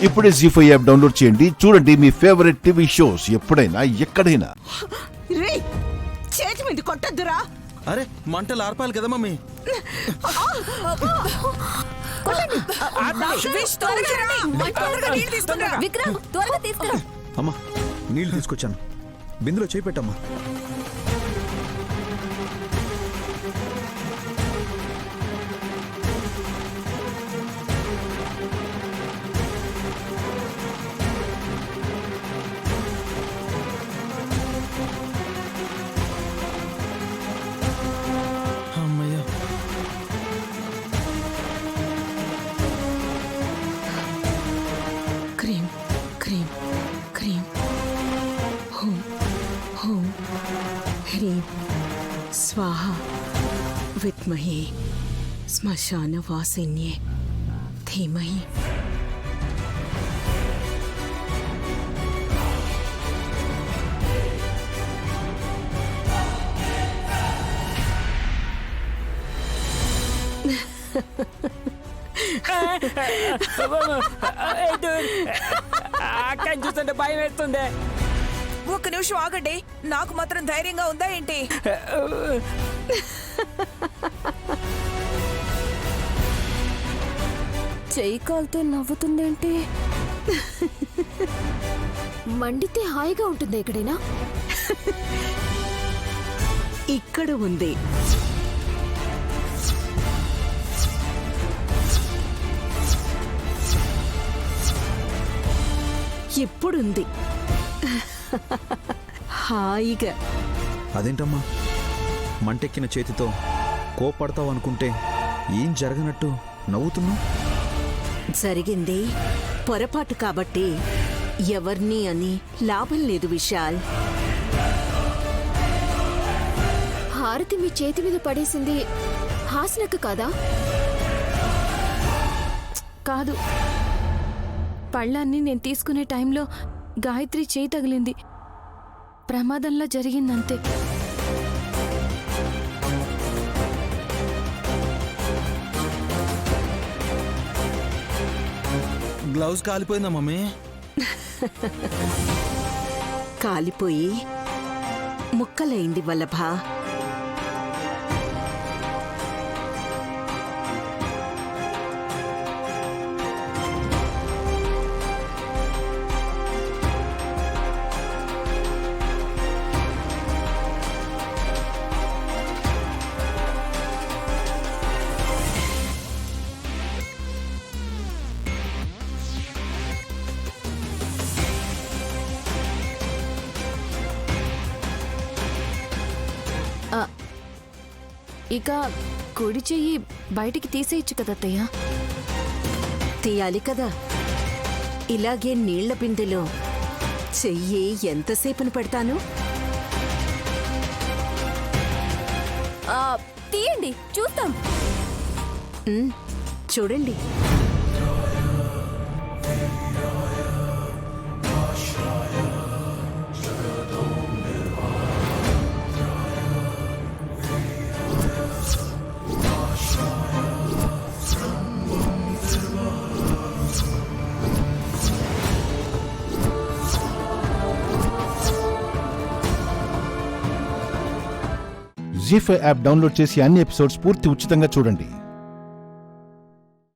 ఇప్పుడే జీ5 app download చేయండి. చూడండి మీ ఫేవరెట్ టీవీ షోస్ ఎప్పుడైనా ఎక్కడైనా. చేతి మీద కొట్టద్దురా. అరే మంటలు ఆర్పాలి కదా మమ్మీ. అమ్మా నీళ్లు తీసుకొచ్చాను, బిందులో చేయి పెట్టమ్మా. అమ్మయ్యా, cream cream cream home home హ్రీం స్వాహ విద్మహే శ్మశాన వాసిన్యే ధీమహి. అక్కని చూస్తుంటే భయం వేస్తుంది. ఒక్క నిమిషం ఆగండి, నాకు మాత్రం ధైర్యంగా ఉందా ఏంటి? చెయ్యి కాలితే నవ్వుతుందేంటి? మండితే హాయిగా ఉంటుంది ఎక్కడైనా. ఇక్కడ ఉంది. ఇప్పుడుంది హాయిగా. అదేంటమ్మా మంటెక్కిన చేతితో కోపడతావు అనుకుంటే ఏం జరగనట్టు నవ్వుతున్నావు? జరిగింది పొరపాటు కాబట్టి ఎవరిని అని లాభం లేదు విశాల్. హారతి మీ చేతి మీద పడేసింది హాస్నక్క కాదా? కాదు, పళ్ళాన్ని నేను తీసుకునే టైంలో గాయత్రి చేయి తగిలింది. ప్రమాదంలా జరిగిందంతే. గ్లౌజ్ కాలిపోయిందా మమ్మీ? కాలిపోయి ముక్కలైంది వల్లభ. ఇక కుడి చెయ్యి బయటికి తీసేయచ్చు కదా అత్తయ్య? తీయాలి కదా. ఇలాగే నీళ్ల బిందెలో చెయ్యి ఎంతసేపుని పెడతాను? తీయండి చూస్తాం. చూడండి. జీ5 యాప్ డౌన్లోడ్ చేసి అన్ని ఎపిసోడ్స్ పూర్తి ఉచితంగా చూడండి.